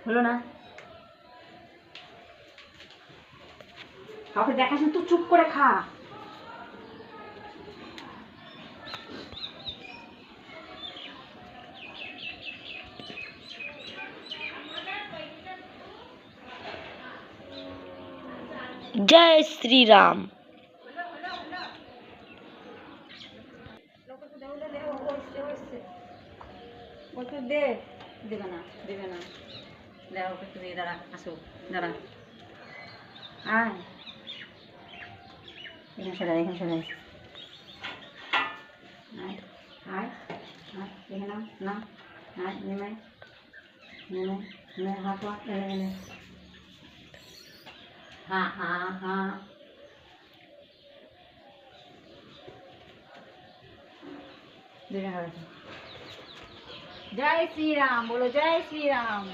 হলো না, কাউকে দেখাস না, তুই চুপ করে খা। जय श्री राम। দে, দেবে না, দেবে না, দেওয়া ওকে একটু দিয়ে দাঁড়া, আসো দাঁড়া, আয় এখানে সরে, এখানে সরে, আয় আয় আয়, এখানে নাম নাম, আয় নেমে নেমে নেমে, হাত হাত নেমে নেমে, हाँ हाँ हाँ, जय श्री राम बोलो, जय श्री राम।